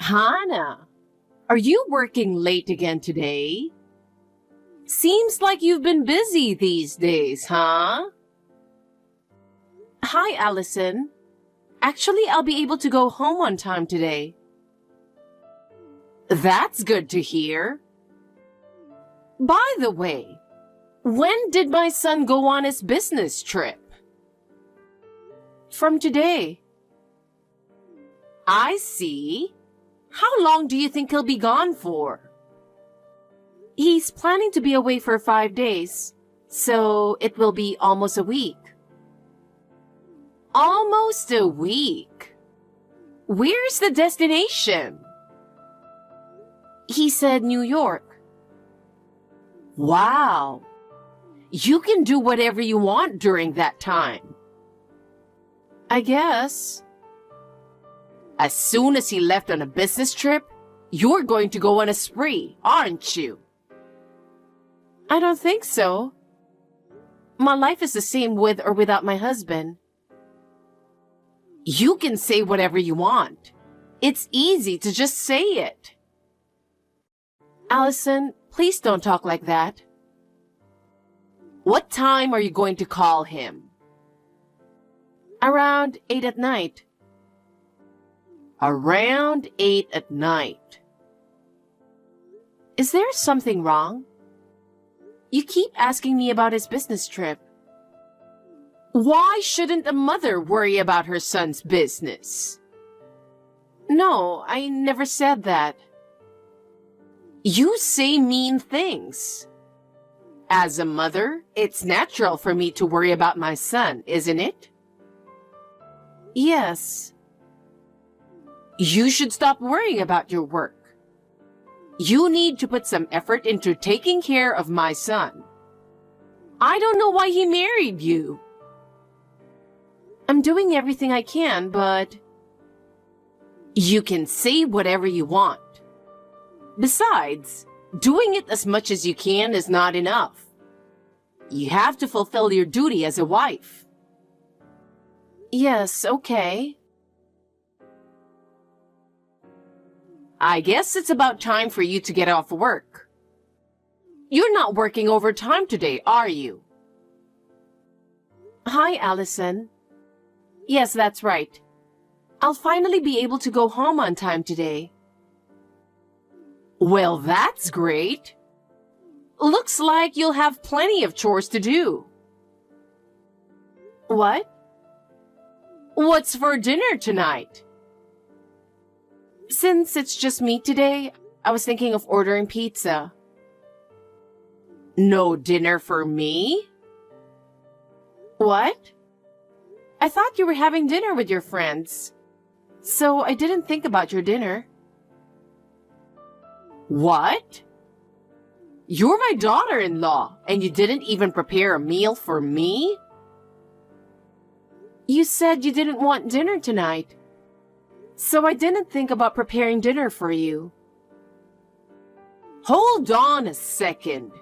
Hannah, are you working late again today? Seems like you've been busy these days, huh? Hi, Allison. Actually, I'll be able to go home on time today. That's good to hear. By the way, when did my son go on his business trip? From today. I see. How long do you think he'll be gone for? He's planning to be away for 5 days, so it will be almost a week. Almost a week? Where's the destination? He said New York. Wow. You can do whatever you want during that time. I guess. As soon as he left on a business trip, you're going to go on a spree, aren't you? I don't think so. My life is the same with or without my husband. You can say whatever you want. It's easy to just say it. Allison, please don't talk like that. What time are you going to call him? Around 8 at night. Around 8 at night. Is there something wrong? You keep asking me about his business trip. Why shouldn't a mother worry about her son's business? No, I never said that. You say mean things. As a mother, it's natural for me to worry about my son, isn't it? Yes. You should stop worrying about your work. You need to put some effort into taking care of my son. I don't know why he married you. I'm doing everything I can, but... You can say whatever you want. Besides, doing it as much as you can is not enough. You have to fulfill your duty as a wife. Yes, okay. I guess it's about time for you to get off work. You're not working overtime today, are you? Hi, Allison. Yes, that's right. I'll finally be able to go home on time today. Well, that's great. Looks like you'll have plenty of chores to do. What? What's for dinner tonight? Since it's just me today, I was thinking of ordering pizza. No dinner for me? What? I thought you were having dinner with your friends, so I didn't think about your dinner. What? You're my daughter-in-law, and you didn't even prepare a meal for me? You said you didn't want dinner tonight, so I didn't think about preparing dinner for you. Hold on a second.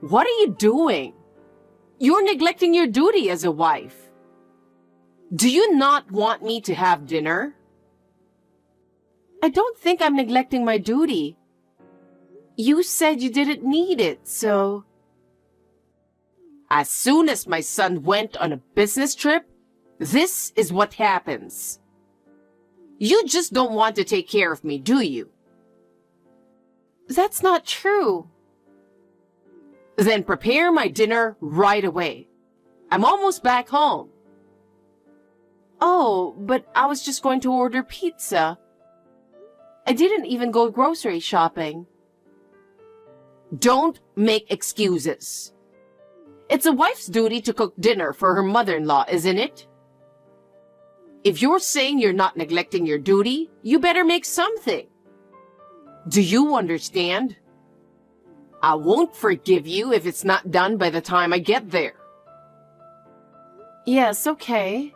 What are you doing? You're neglecting your duty as a wife. Do you not want me to have dinner? I don't think I'm neglecting my duty. You said you didn't need it, so... As soon as my son went on a business trip, this is what happens. You just don't want to take care of me, do you? That's not true. Then prepare my dinner right away. I'm almost back home. Oh, but I was just going to order pizza. I didn't even go grocery shopping. Don't make excuses. It's a wife's duty to cook dinner for her mother-in-law, isn't it? If you're saying you're not neglecting your duty, you better make something. Do you understand? I won't forgive you if it's not done by the time I get there. Yes, okay.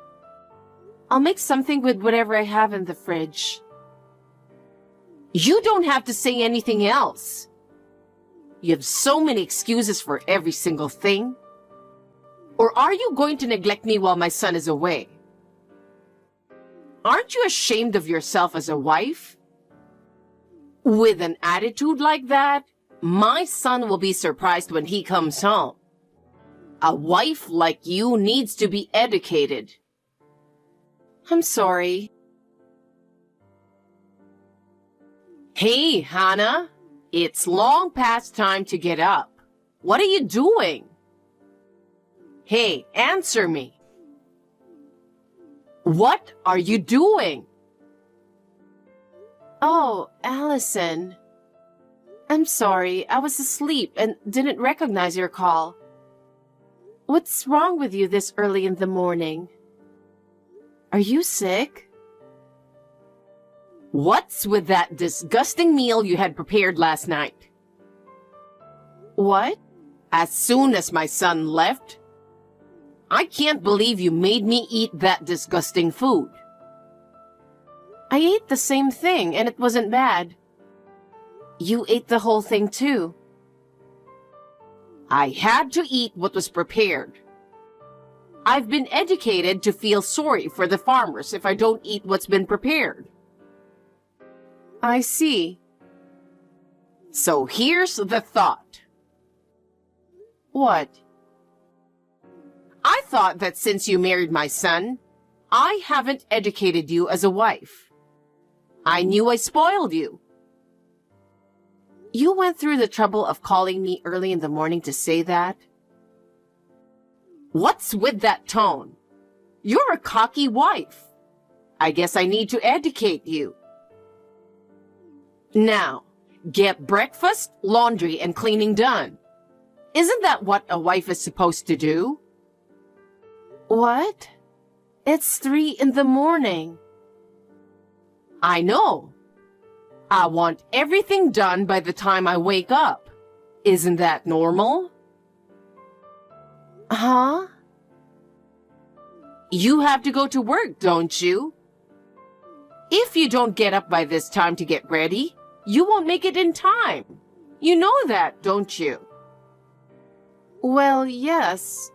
I'll make something with whatever I have in the fridge. You don't have to say anything else. You have so many excuses for every single thing. Or are you going to neglect me while my son is away? Aren't you ashamed of yourself as a wife? With an attitude like that, my son will be surprised when he comes home. A wife like you needs to be educated. I'm sorry. Hey, Hannah, it's long past time to get up. What are you doing? Hey, answer me. What are you doing? Oh, Allison. I'm sorry, I was asleep and didn't recognize your call. What's wrong with you this early in the morning? Are you sick? What's with that disgusting meal you had prepared last night? What? As soon as my son left? I can't believe you made me eat that disgusting food. I ate the same thing and it wasn't bad. You ate the whole thing too. I had to eat what was prepared. I've been educated to feel sorry for the farmers if I don't eat what's been prepared. I see. So here's the thought. What? I thought that since you married my son, I haven't educated you as a wife. I knew I spoiled you. You went through the trouble of calling me early in the morning to say that? What's with that tone? You're a cocky wife. I guess I need to educate you. Now, get breakfast, laundry, and cleaning done. Isn't that what a wife is supposed to do? What? It's 3 in the morning. I know. I want everything done by the time I wake up. Isn't that normal? Huh? You have to go to work, don't you? If you don't get up by this time to get ready, you won't make it in time. You know that, don't you? Well, yes.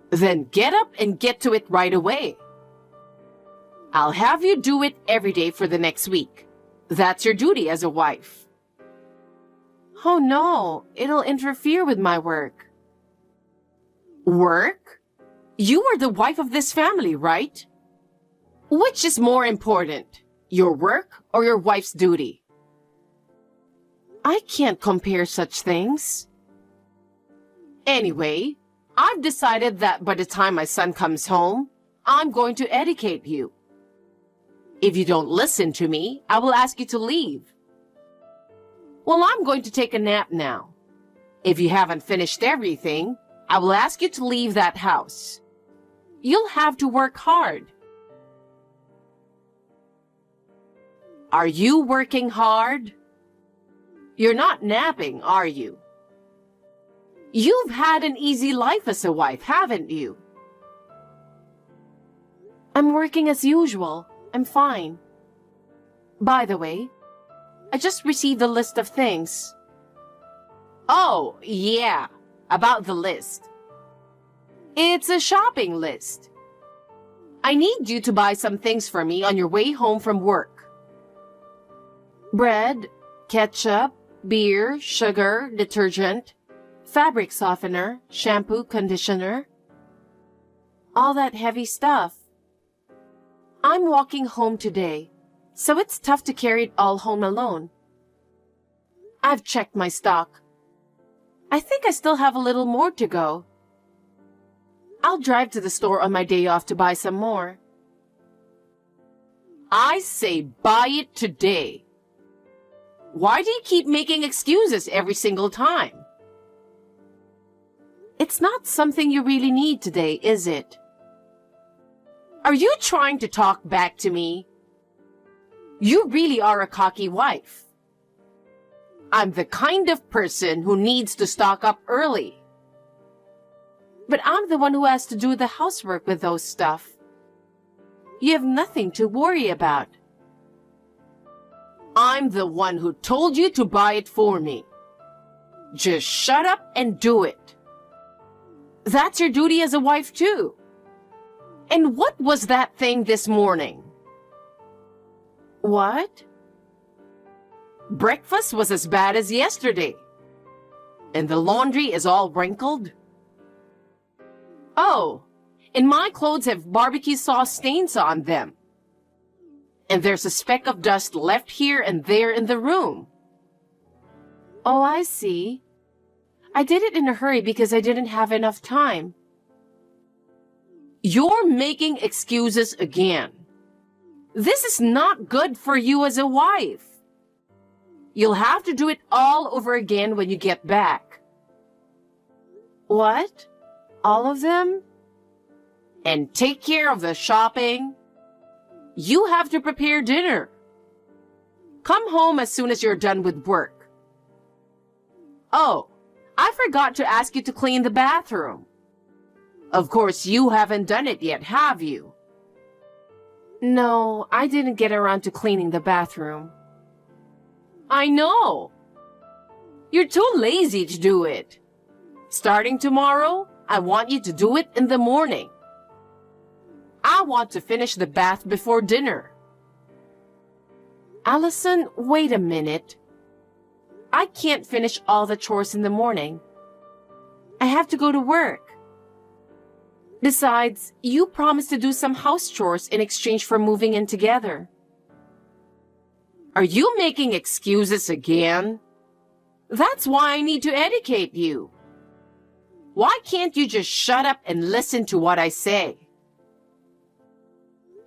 Then get up and get to it right away. I'll have you do it every day for the next week. That's your duty as a wife. Oh no, it'll interfere with my work. Work? You are the wife of this family, right? Which is more important, your work or your wife's duty? I can't compare such things. Anyway, I've decided that by the time my son comes home, I'm going to educate you. If you don't listen to me, I will ask you to leave. Well, I'm going to take a nap now. If you haven't finished everything, I will ask you to leave that house. You'll have to work hard. Are you working hard? You're not napping, are you? You've had an easy life as a wife, haven't you? I'm working as usual. I'm fine. By the way, I just received a list of things. Oh, yeah, about the list. It's a shopping list. I need you to buy some things for me on your way home from work. Bread, ketchup, beer, sugar, detergent, fabric softener, shampoo, conditioner. All that heavy stuff. I'm walking home today, so it's tough to carry it all home alone. I've checked my stock. I think I still have a little more to go. I'll drive to the store on my day off to buy some more. I say buy it today. Why do you keep making excuses every single time? It's not something you really need today, is it? Are you trying to talk back to me? You really are a cocky wife. I'm the kind of person who needs to stock up early. But I'm the one who has to do the housework with those stuff. You have nothing to worry about. I'm the one who told you to buy it for me. Just shut up and do it. That's your duty as a wife too. And what was that thing this morning? What? Breakfast was as bad as yesterday. And the laundry is all wrinkled. Oh, and my clothes have barbecue sauce stains on them. And there's a speck of dust left here and there in the room. Oh, I see. I did it in a hurry because I didn't have enough time. You're making excuses again. This is not good for you as a wife. You'll have to do it all over again when you get back. What? All of them? And take care of the shopping. You have to prepare dinner. Come home as soon as you're done with work. Oh, I forgot to ask you to clean the bathroom. Of course, you haven't done it yet, have you? No, I didn't get around to cleaning the bathroom. I know. You're too lazy to do it. Starting tomorrow, I want you to do it in the morning. I want to finish the bath before dinner. Allison, wait a minute. I can't finish all the chores in the morning. I have to go to work. Besides, you promised to do some house chores in exchange for moving in together. Are you making excuses again? That's why I need to educate you. Why can't you just shut up and listen to what I say?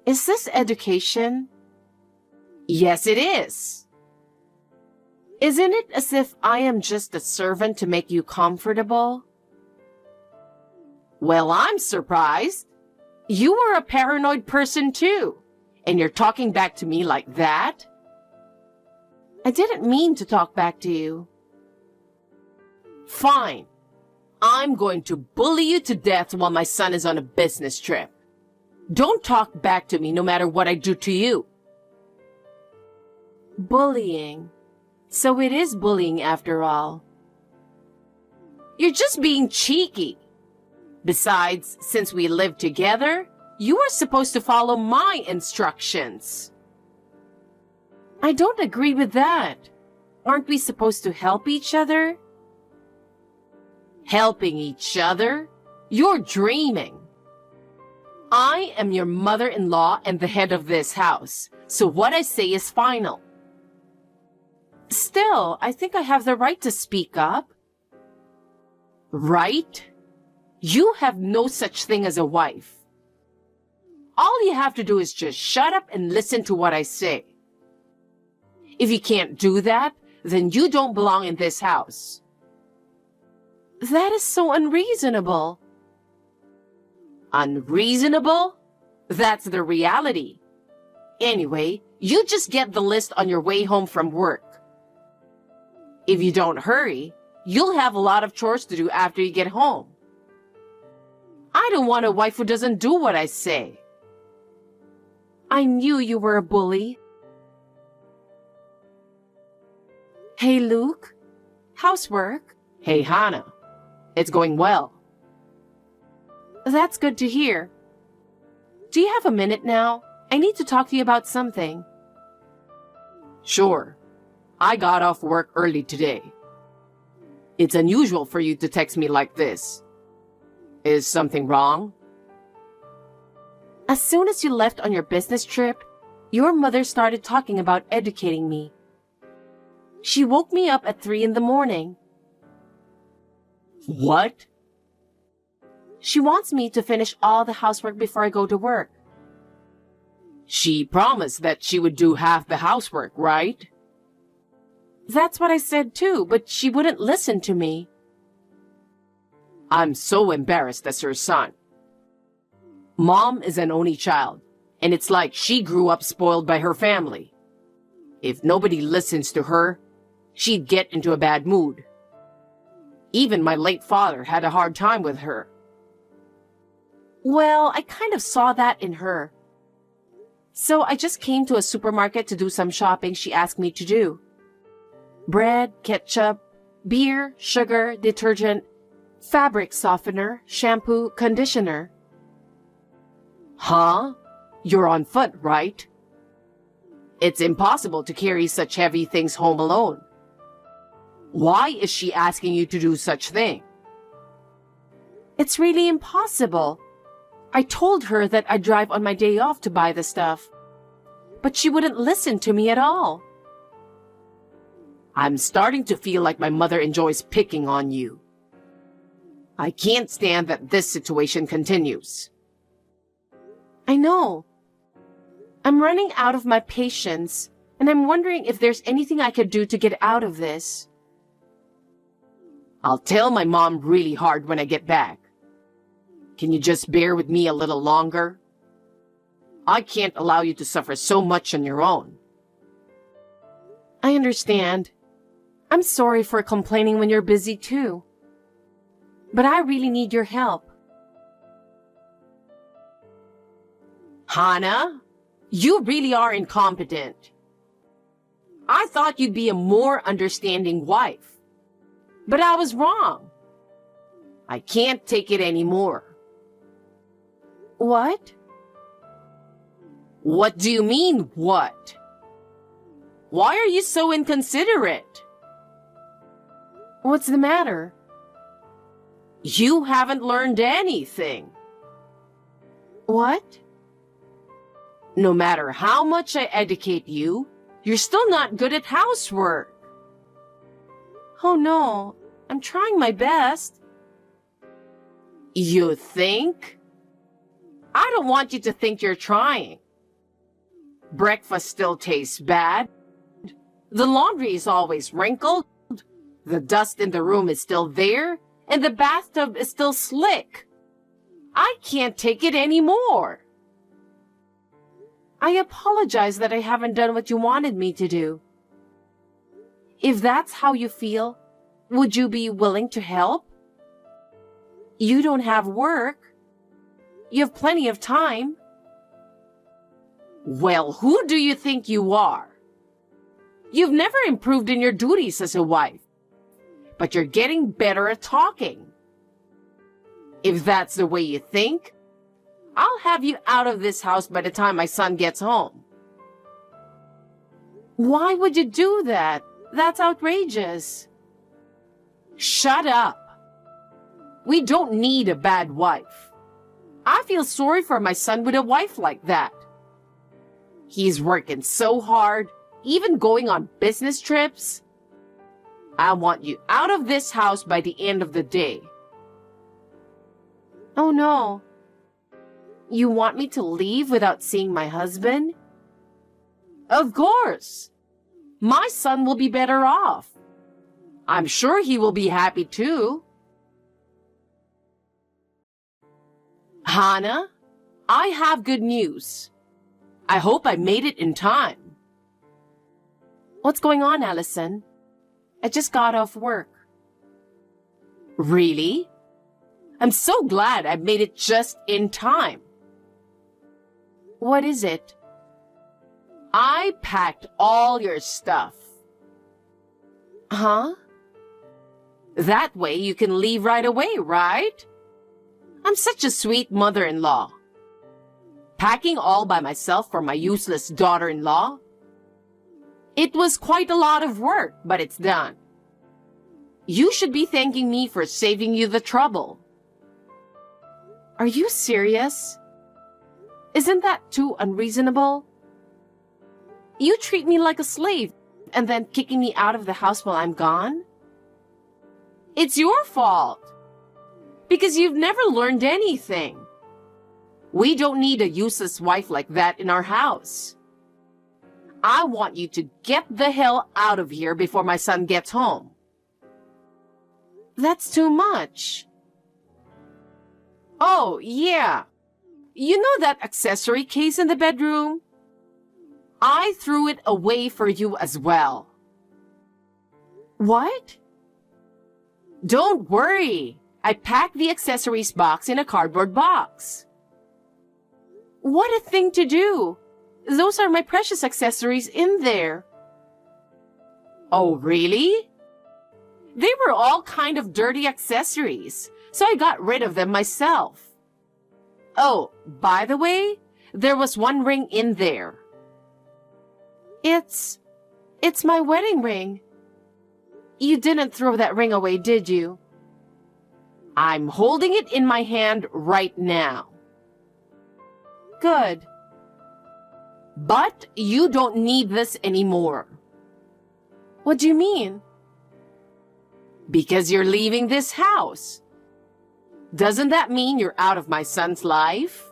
Is this education? Yes, it is. Isn't it as if I am just a servant to make you comfortable? Well, I'm surprised. You are a paranoid person too, and you're talking back to me like that? I didn't mean to talk back to you. Fine. I'm going to bully you to death while my son is on a business trip. Don't talk back to me no matter what I do to you. Bullying. So it is bullying after all. You're just being cheeky. Besides, since we live together, you are supposed to follow my instructions. I don't agree with that. Aren't we supposed to help each other? Helping each other? You're dreaming. I am your mother-in-law and the head of this house, so what I say is final. Still, I think I have the right to speak up. Right? You have no such thing as a wife. All you have to do is just shut up and listen to what I say. If you can't do that, then you don't belong in this house. That is so unreasonable. Unreasonable? That's the reality. Anyway, you just get the list on your way home from work. If you don't hurry, you'll have a lot of chores to do after you get home. I don't want a wife who doesn't do what I say. I knew you were a bully. Hey, Luke. Housework? Hey, Hannah. It's going well. That's good to hear. Do you have a minute now? I need to talk to you about something. Sure. I got off work early today. It's unusual for you to text me like this. Is something wrong? As soon as you left on your business trip, your mother started talking about educating me. She woke me up at 3 a.m. What? She wants me to finish all the housework before I go to work. She promised that she would do half the housework, right? That's what I said too, but she wouldn't listen to me. I'm so embarrassed as her son. Mom is an only child, and it's like she grew up spoiled by her family. If nobody listens to her, she'd get into a bad mood. Even my late father had a hard time with her. Well, I kind of saw that in her. So I just came to a supermarket to do some shopping she asked me to do. Bread, ketchup, beer, sugar, detergent, fabric softener, shampoo, conditioner. Huh? You're on foot, right? It's impossible to carry such heavy things home alone. Why is she asking you to do such thing? It's really impossible. I told her that I'd drive on my day off to buy the stuff, but she wouldn't listen to me at all. I'm starting to feel like my mother enjoys picking on you. I can't stand that this situation continues. I know. I'm running out of my patience, and I'm wondering if there's anything I could do to get out of this. I'll tell my mom really hard when I get back. Can you just bear with me a little longer? I can't allow you to suffer so much on your own. I understand. I'm sorry for complaining when you're busy too. But I really need your help. Hana, you really are incompetent. I thought you'd be a more understanding wife. But I was wrong. I can't take it anymore. What? What do you mean, what? Why are you so inconsiderate? What's the matter? You haven't learned anything. What? No matter how much I educate you, you're still not good at housework. Oh no, I'm trying my best. You think? I don't want you to think you're trying. Breakfast still tastes bad. The laundry is always wrinkled. The dust in the room is still there, and the bathtub is still slick. I can't take it anymore. I apologize that I haven't done what you wanted me to do. If that's how you feel, would you be willing to help? You don't have work. You have plenty of time. Well, who do you think you are? You've never improved in your duties as a wife, but you're getting better at talking. If that's the way you think, I'll have you out of this house by the time my son gets home. Why would you do that? That's outrageous. Shut up. We don't need a bad wife. I feel sorry for my son with a wife like that. He's working so hard, even going on business trips. I want you out of this house by the end of the day. Oh no. You want me to leave without seeing my husband? Of course. My son will be better off. I'm sure he will be happy too. Hana, I have good news. I hope I made it in time. What's going on, Allison? I just got off work. Really? I'm so glad I made it just in time. What is it? I packed all your stuff. Huh? That way you can leave right away, right? I'm such a sweet mother-in-law. Packing all by myself for my useless daughter-in-law? It was quite a lot of work, but it's done. You should be thanking me for saving you the trouble. Are you serious? Isn't that too unreasonable? You treat me like a slave and then kicking me out of the house while I'm gone? It's your fault. Because you've never learned anything. We don't need a useless wife like that in our house. I want you to get the hell out of here before my son gets home. That's too much. Oh, yeah. You know that accessory case in the bedroom? I threw it away for you as well. What? Don't worry. I packed the accessories box in a cardboard box. What a thing to do. Those are my precious accessories in there. Oh, really? They were all kind of dirty accessories, so I got rid of them myself. Oh, by the way, there was one ring in there. It's my wedding ring. You didn't throw that ring away, did you? I'm holding it in my hand right now. Good. But you don't need this anymore. What do you mean? Because you're leaving this house. Doesn't that mean you're out of my son's life?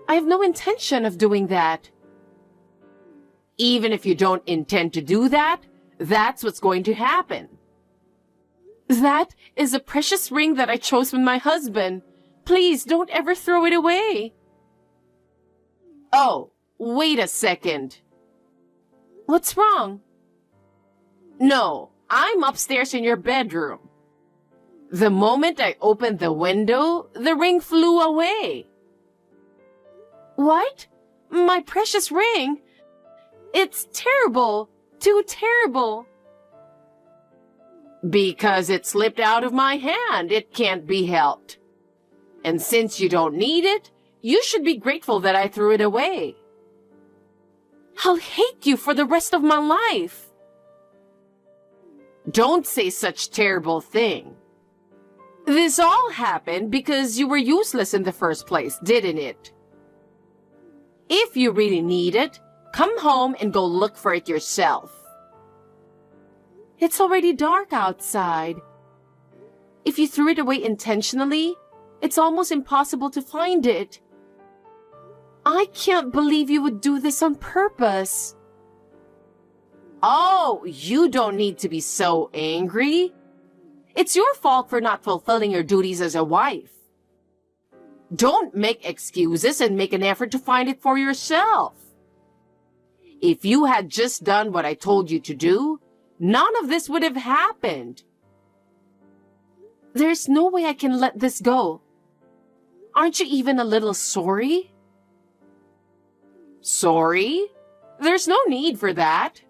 I have no intention of doing that. Even if you don't intend to do that, that's what's going to happen. That is a precious ring that I chose with my husband. Please don't ever throw it away. Oh, wait a second. What's wrong? No, I'm upstairs in your bedroom. The moment I opened the window, the ring flew away. What? My precious ring? It's terrible. Too terrible. Because it slipped out of my hand. It can't be helped. And since you don't need it, you should be grateful that I threw it away. I'll hate you for the rest of my life. Don't say such terrible thing. This all happened because you were useless in the first place, didn't it? If you really need it, come home and go look for it yourself. It's already dark outside. If you threw it away intentionally, it's almost impossible to find it. I can't believe you would do this on purpose. Oh, you don't need to be so angry. It's your fault for not fulfilling your duties as a wife. Don't make excuses and make an effort to find it for yourself. If you had just done what I told you to do, none of this would have happened. There's no way I can let this go. Aren't you even a little sorry? Sorry? There's no need for that.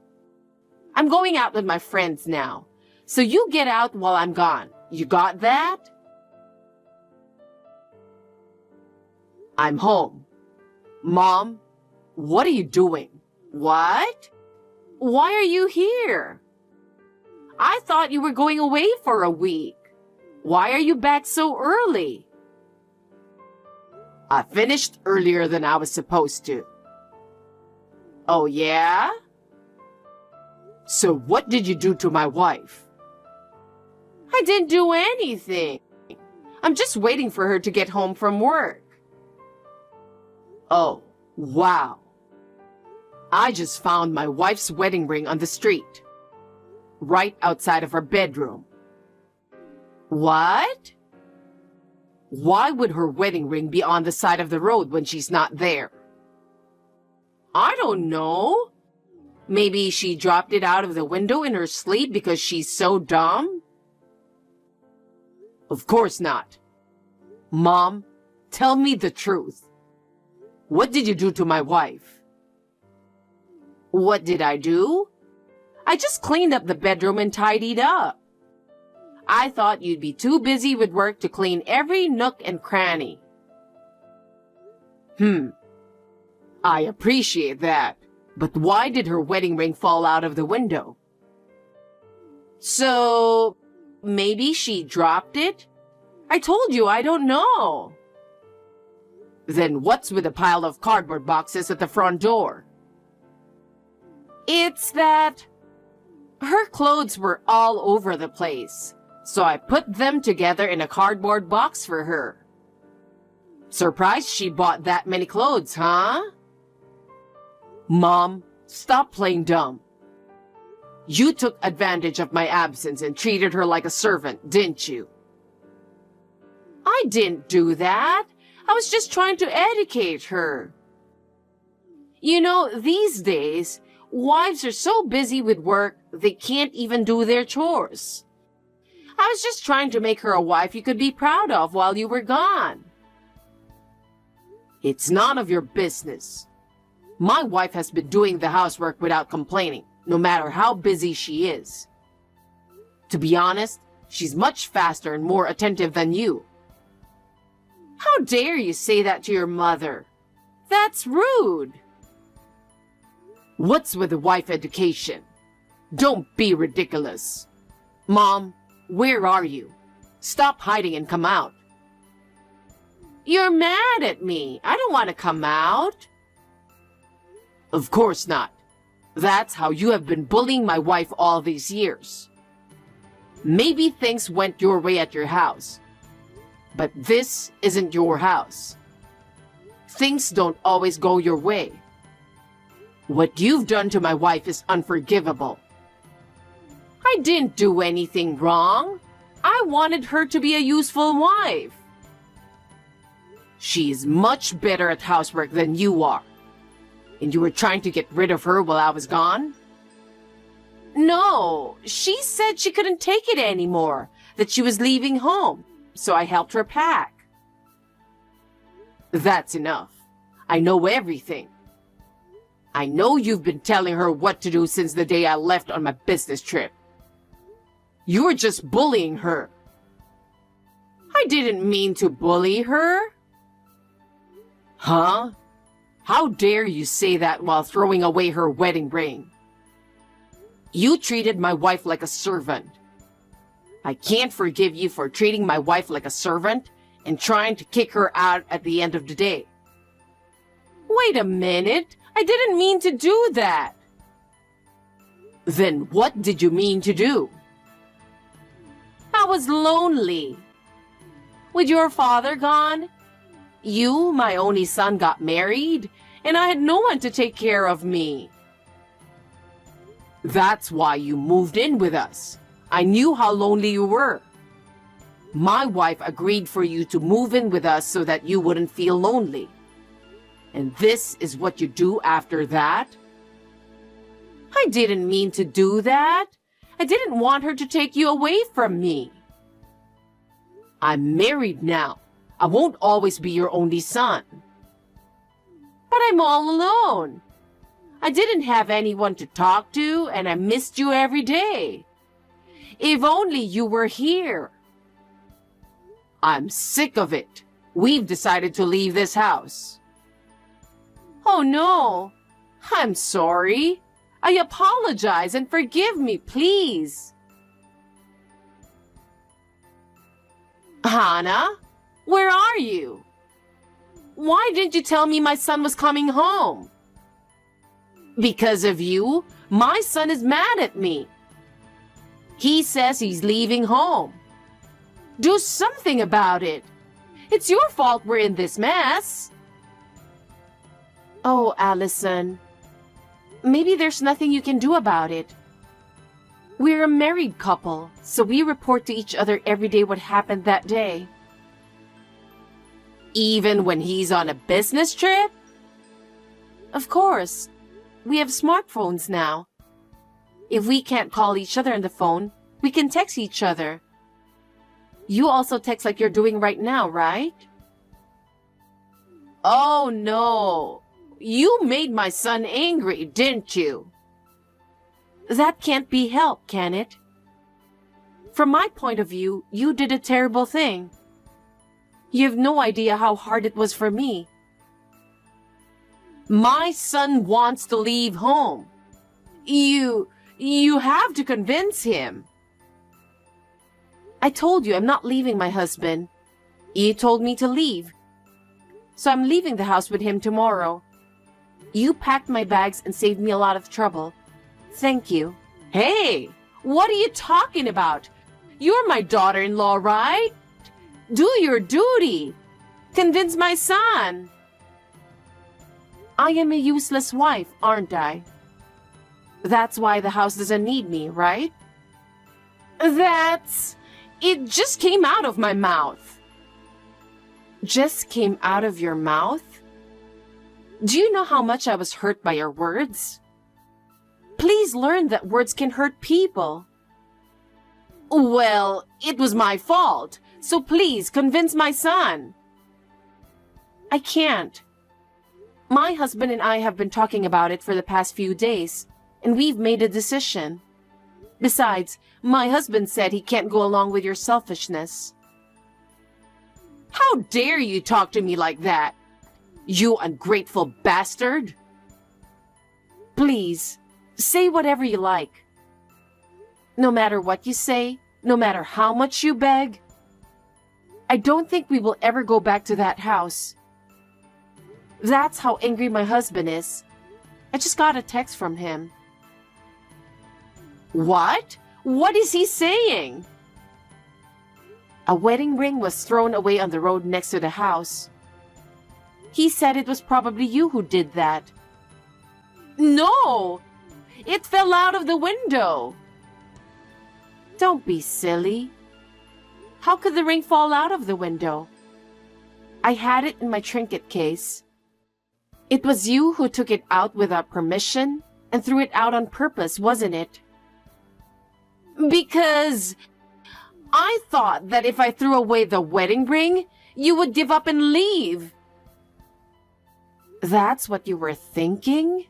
I'm going out with my friends now, so you get out while I'm gone. You got that? I'm home. Mom, what are you doing? What? Why are you here? I thought you were going away for a week. Why are you back so early? I finished earlier than I was supposed to. Oh, yeah? So what did you do to my wife? I didn't do anything. I'm just waiting for her to get home from work. Oh, wow. I just found my wife's wedding ring on the street, right outside of her bedroom. What? Why would her wedding ring be on the side of the road when she's not there? I don't know. Maybe she dropped it out of the window in her sleep because she's so dumb? Of course not. Mom, tell me the truth. What did you do to my wife? What did I do? I just cleaned up the bedroom and tidied up. I thought you'd be too busy with work to clean every nook and cranny. I appreciate that. But why did her wedding ring fall out of the window? So, maybe she dropped it? I told you I don't know. Then what's with a pile of cardboard boxes at the front door? It's that her clothes were all over the place, so I put them together in a cardboard box for her. Surprised she bought that many clothes, huh? Mom, stop playing dumb. You took advantage of my absence and treated her like a servant, didn't you? I didn't do that. I was just trying to educate her. You know, these days, wives are so busy with work, they can't even do their chores. I was just trying to make her a wife you could be proud of while you were gone. It's none of your business. My wife has been doing the housework without complaining, no matter how busy she is. To be honest, she's much faster and more attentive than you. How dare you say that to your mother? That's rude. What's with the wife education? Don't be ridiculous. Mom, where are you? Stop hiding and come out. You're mad at me. I don't want to come out. Of course not. That's how you have been bullying my wife all these years. Maybe things went your way at your house, but this isn't your house. Things don't always go your way. What you've done to my wife is unforgivable. I didn't do anything wrong. I wanted her to be a useful wife. She is much better at housework than you are. And you were trying to get rid of her while I was gone? No, she said she couldn't take it anymore, that she was leaving home, so I helped her pack. That's enough. I know everything. I know you've been telling her what to do since the day I left on my business trip. You were just bullying her. I didn't mean to bully her. Huh? How dare you say that while throwing away her wedding ring? You treated my wife like a servant. I can't forgive you for treating my wife like a servant and trying to kick her out at the end of the day. Wait a minute. I didn't mean to do that. Then what did you mean to do? I was lonely. With your father gone, you, my only son, got married, and I had no one to take care of me. That's why you moved in with us. I knew how lonely you were. My wife agreed for you to move in with us so that you wouldn't feel lonely. And this is what you do after that? I didn't mean to do that. I didn't want her to take you away from me. I'm married now. I won't always be your only son. But I'm all alone. I didn't have anyone to talk to, and I missed you every day. If only you were here. I'm sick of it. We've decided to leave this house. Oh no, I'm sorry. I apologize and forgive me, please. Hannah, where are you? Why didn't you tell me my son was coming home? Because of you, my son is mad at me. He says he's leaving home. Do something about it. It's your fault we're in this mess. Oh, Allison, maybe there's nothing you can do about it. We're a married couple, so we report to each other every day what happened that day. Even when he's on a business trip? Of course. We have smartphones now. If we can't call each other on the phone, we can text each other. You also text like you're doing right now, right? Oh no. You made my son angry, didn't you? That can't be helped, can it? From my point of view, you did a terrible thing. You have no idea how hard it was for me. My son wants to leave home. You have to convince him. I told you I'm not leaving my husband. You told me to leave. So I'm leaving the house with him tomorrow. You packed my bags and saved me a lot of trouble. Thank you. Hey, what are you talking about? You're my daughter-in-law, right? Do your duty. Convince my son. I am a useless wife, aren't I? That's why the house doesn't need me, right? It just came out of my mouth. Just came out of your mouth? Do you know how much I was hurt by your words? Please learn that words can hurt people. Well, it was my fault, so please convince my son. I can't. My husband and I have been talking about it for the past few days, and we've made a decision. Besides, my husband said he can't go along with your selfishness. How dare you talk to me like that? You ungrateful bastard! Please, say whatever you like. No matter what you say, no matter how much you beg, I don't think we will ever go back to that house. That's how angry my husband is. I just got a text from him. What? What is he saying? A wedding ring was thrown away on the road next to the house. He said it was probably you who did that. No! It fell out of the window. Don't be silly. How could the ring fall out of the window? I had it in my trinket case. It was you who took it out without permission and threw it out on purpose, wasn't it? Because I thought that if I threw away the wedding ring, you would give up and leave. That's what you were thinking?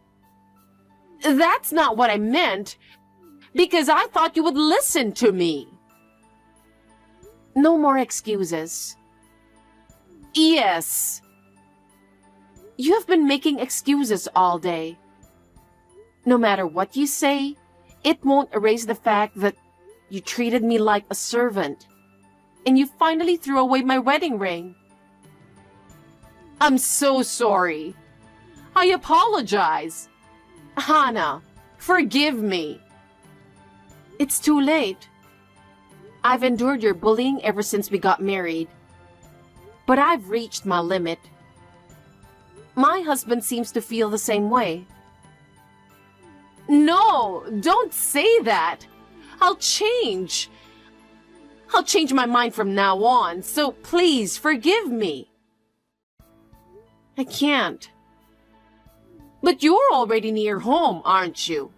That's not what I meant, because I thought you would listen to me. No more excuses. Yes. You have been making excuses all day. No matter what you say, it won't erase the fact that you treated me like a servant, and you finally threw away my wedding ring. I'm so sorry. I apologize. Hannah, forgive me. It's too late. I've endured your bullying ever since we got married, but I've reached my limit. My husband seems to feel the same way. No, don't say that. I'll change. I'll change my mind from now on, so please forgive me. I can't. But you're already near home, aren't you?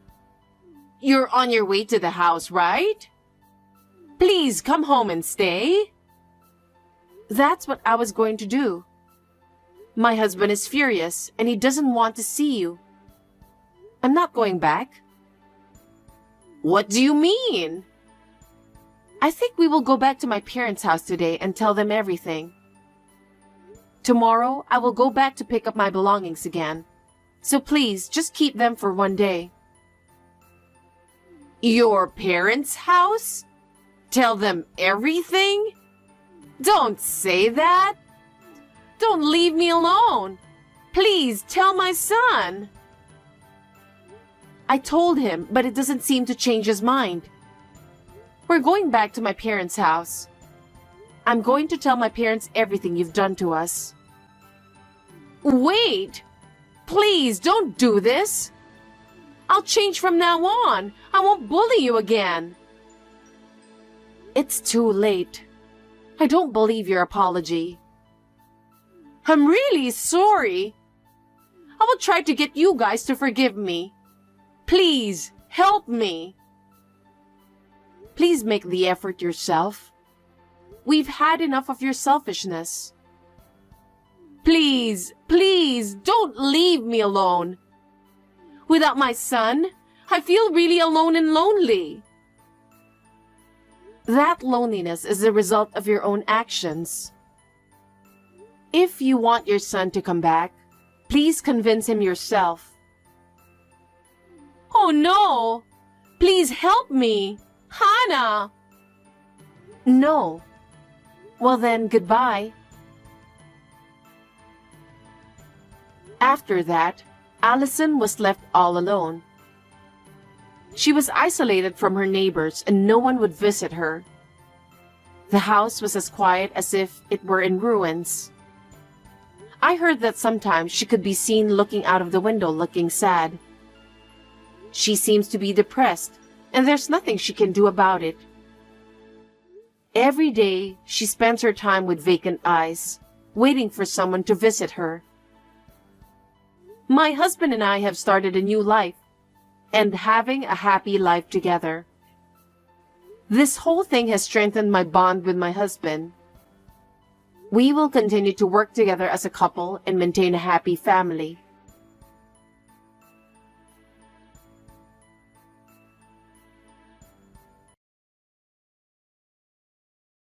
You're on your way to the house, right? Please come home and stay. That's what I was going to do. My husband is furious and he doesn't want to see you. I'm not going back. What do you mean? I think we will go back to my parents' house today and tell them everything. Tomorrow, I will go back to pick up my belongings again. So please, just keep them for one day. Your parents' house? Tell them everything? Don't say that. Don't leave me alone. Please tell my son. I told him, but it doesn't seem to change his mind. We're going back to my parents' house. I'm going to tell my parents everything you've done to us. Wait! Please don't do this. I'll change from now on. I won't bully you again. It's too late. I don't believe your apology. I'm really sorry. I will try to get you guys to forgive me. Please, help me. Please make the effort yourself. We've had enough of your selfishness. Please, please, don't leave me alone. Without my son, I feel really alone and lonely. That loneliness is the result of your own actions. If you want your son to come back, please convince him yourself. Oh no! Please help me! Hannah! No. Well then, goodbye. After that, Allison was left all alone. She was isolated from her neighbors and no one would visit her. The house was as quiet as if it were in ruins. I heard that sometimes she could be seen looking out of the window looking sad. She seems to be depressed, and there's nothing she can do about it. Every day, she spends her time with vacant eyes, waiting for someone to visit her. My husband and I have started a new life, and having a happy life together. This whole thing has strengthened my bond with my husband. We will continue to work together as a couple and maintain a happy family.